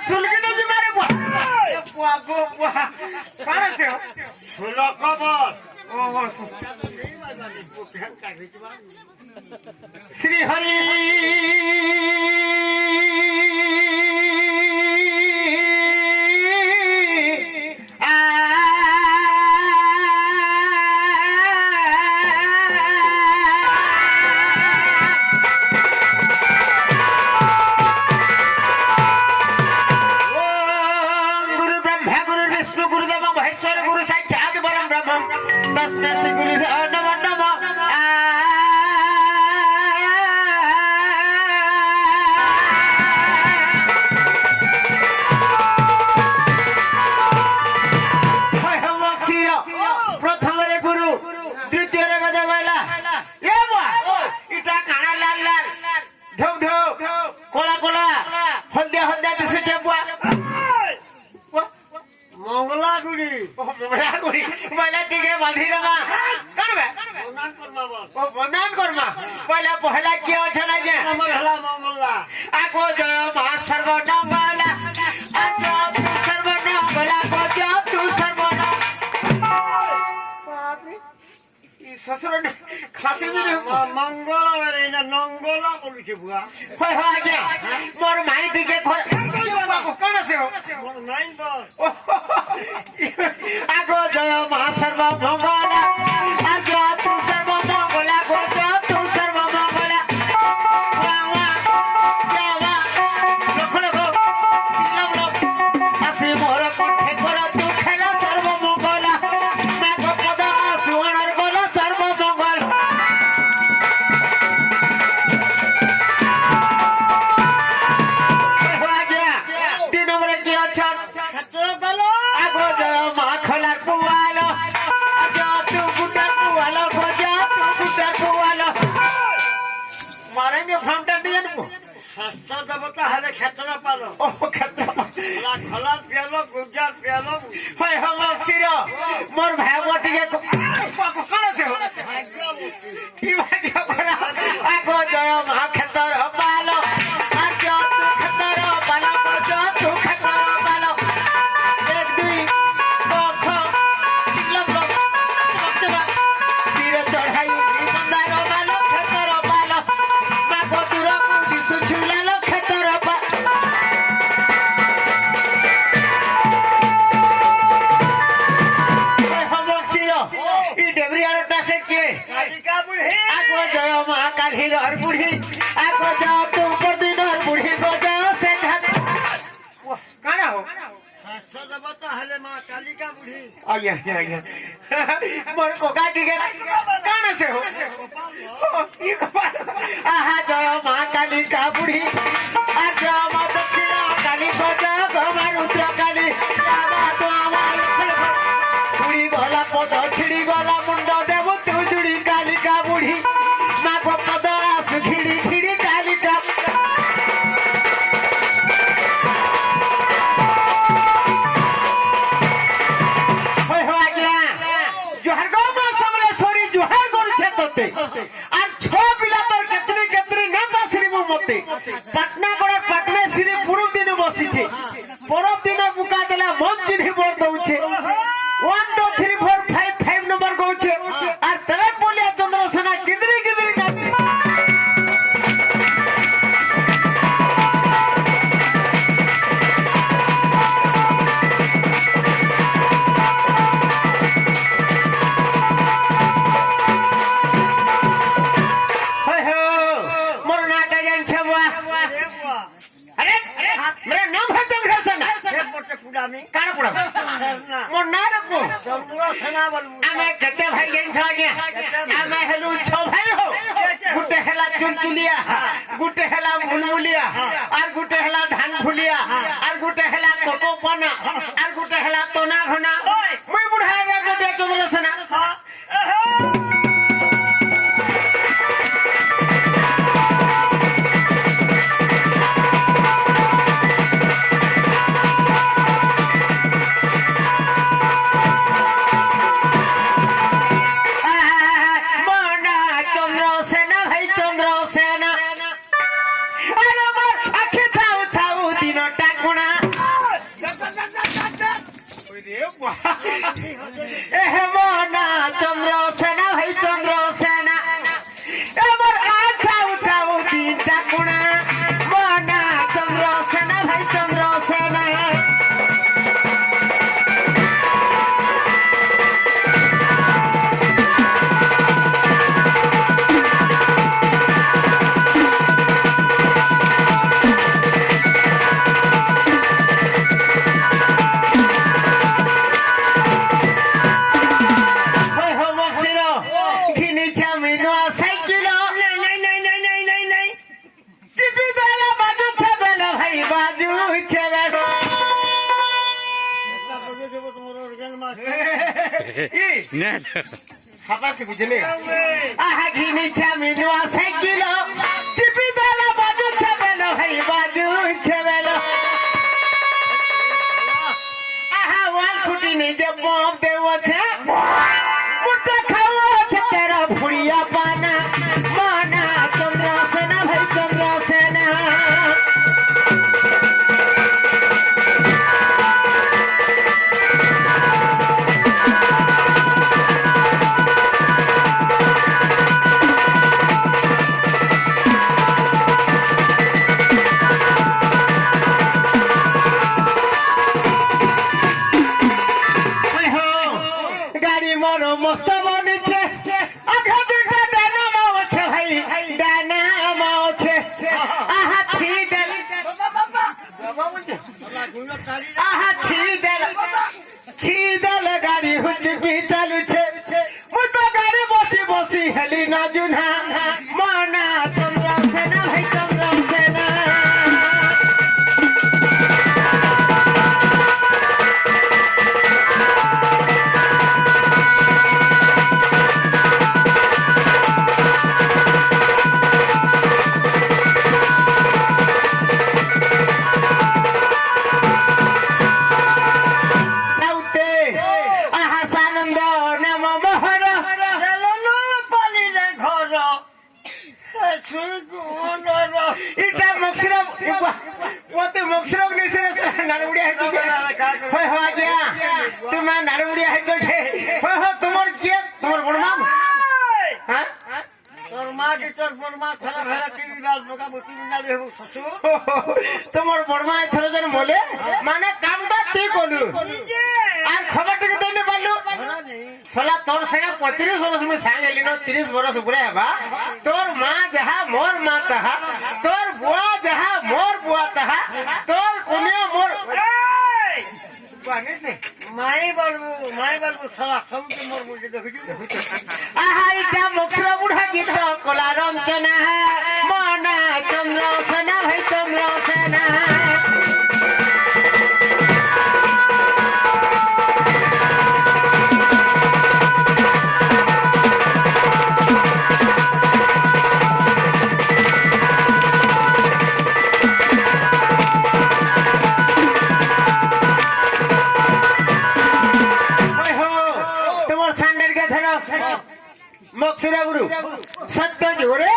सुलगिने जी मारे बुआ बुआ बुआ कौन से हो ষোলো কবর ओ वो श्री हरि মঙ্গলাগুড়ি মঙ্গলাগুড়ি পয়লা টিকে বাঁধি দেবা কাটবে বন্দন কর্মা পয়লা পহলা কি আছে না যে মঙ্গলা মঙ্গলা আগো জয় মা সর্বনঙ্গলা আজো তু সর্বনঙ্গলা গো জয় তু সর্বনঙ্গলা বাপ রে ই শ্বশুর খাসি বি মঙ্গলা রে না নঙ্গলা বলুছে বুয়া হয় হয় আজ্ঞা মোর মাই টিকে ঘর কোন আছে নাইন বস আগো জয় মা সর্বমঙ্গলা আজো তু সর্বমঙ্গলা গো জয় তু সর্বমঙ্গলা ওয়া যাওয়া লক্ষ লক্ষ লম লম আসি মোর কণ্ঠে কর তু খেলা সর্বমঙ্গলা মাগ পদ সুবর্ণর গলা সর্বমঙ্গল আজ্ঞা 3 নম্বরে কি আছেন ক্ষেত্র বলো আগো জয় মা খোলার পুয়ালো আজো তু গুটার পুয়ালো গো জয় তু গুটার পুয়ালো মারেঙ্গে ফ্রমটা দিয়ে নেবো ষষ্ঠ দেবতা হলে ক্ষেত্র পালো ও ক্ষেত্র খোলা পেলো গুজার পেলো হয় হম শির মোর ভাইব টিকে কোন আছে কি ভাগ্য করা আগো জয় মা ক্ষেত্র পালো আজো তু ক্ষেত্র পালো গো জয় তু ক্ষেত্র পালো এক দুই কখ লব লব ভক্তরা শির চড়াই মন্দার পালো ক্ষেত্র পালো মাগ দূরকু দিশু ঝুলালো ক্ষেত্র পালো ই ডেবরিয়ারটা সে কে কালিকা বুড়ি আগো জয় মা কালীর হর বুড়ি আগো যাও তো পরদিনর বুড়ি গো যাও সে ঝাক কানা হো ষষ্ঠ দেবতা হলে মা কালিকা বুড়ি আজ্ঞা আজ্ঞা মোর কোকা টিকে কানা সে হো ই কপাল আহা জয় মা কালিকা বুড়ি আর জয় মা দক্ষিণ কালী গো যাও গো মা রুদ্র কালী বাবা তো আমার বুড়ি গলা পদ ছিড়ি গলা মুন্ড দেব তু জুড়ি কালিকা বুড়ি মা গো পদ আস খিড়ি খিড়ি কালিকা হয় হয় আজ্ঞা জোহার গো মা সমলেশ্বরী জোহার করছে তোতে আর ছ পিলা তোর কেতরি কেতরি নাম বাসিব মতে পাটনা গড় পাটনা শ্রী পূর্ব দিন বসিছে পরব দিন বুকা দেলা মন চিহ্নি বর দউছে 1 2 3 4 5 5 নম্বর গউছে আর তেলে বলিয়া চন্দ্রসেনা কিদরি কিদরি কাঁদে হয় হো মোর নাটা জানছে বুয়া আরে মেরা নাম है चंद्रसेना পড়তে পুরামি কানা পড়া মোর না রাখবো চন্দ্রসেনা বলবো আমি কেতে ভাই জানছ আজ্ঞা আমি হেলু ছ ভাই হো গুটে হেলা চুলচুলিয়া গুটে হেলা মুলমুলিয়া আর গুটে হেলা ধান ফুলিয়া আর গুটে হেলা কোকোপনা আর গুটে হেলা তোনা ঘনা মুই বুঢ়া রাজা চন্দ্রসেনা আরে আমার আখি থাউ থাউ দিনটা কোনা মনা চন্দ্র সেনা ভাই চন্দ্র সেনা এবার আখা উঠাও তিনটা কোণা মনা চন্দ্র সেনা ভাই চন্দ্র সেনা হাপাসি বুঝলে আহা ঘিনি চামিনো সাইকেল চিপি দেলা বাজু ছবেল ভাই বাজু ছবেল আহা ওয়াল খুঁটি নিজে বম দেওছে মুটা খাওয়াছে তেরা ফুড়িয়া পানা মনা চন্দ্র সেনা ভাই চন্দ্র সেনা মস্ত বনিছে আঘা দুটা ডানা মাওছে ভাই ডানা মাওছে আহা ছি দেল আহা ছি দেল গাড়ি হুচকি চালুছে মুই তো গাড়ি বসি বসি হেলি না জুনা মনা চন্দ্র সেনা ভাই চন্দ্র সেনা এটা মক্সিরক ওতে মক্সিরক নিছে নারুড়িয়া হেতু হয় হয় গিয়া তুমি নারুড়িয়া হেতু ছে হয় হয় তোমার কি তোমার বড়মা হ্যাঁ তোর মা কি তোর বড়মা খারাপ হয়ে টিভি বাল বোকা বুতি নাড়ি হবো শ্বশুর তোমার বড়মা এথর যেন বলে মানে কামটা তুই করলু আর খবরটাকে দেইলে পারলু সলা তোর সঙ্গে 35 বরস মে সাং এলি ন 30 বরস উপরে হবা তোর মা যাহা মোর মা তাহা তোর বুয়া যাহা মোর বুয়া তাহা তোর কোনিয়া মোর মাই বলবো সারা সবকে মোর মুখে দেখি আহা এটা মক্সরা বুড়া গীত কলা রঞ্জনা মনা চন্দ্র সেনা ভাই চন্দ্র সেনা মক্সিরা গুরু সত্য জোরে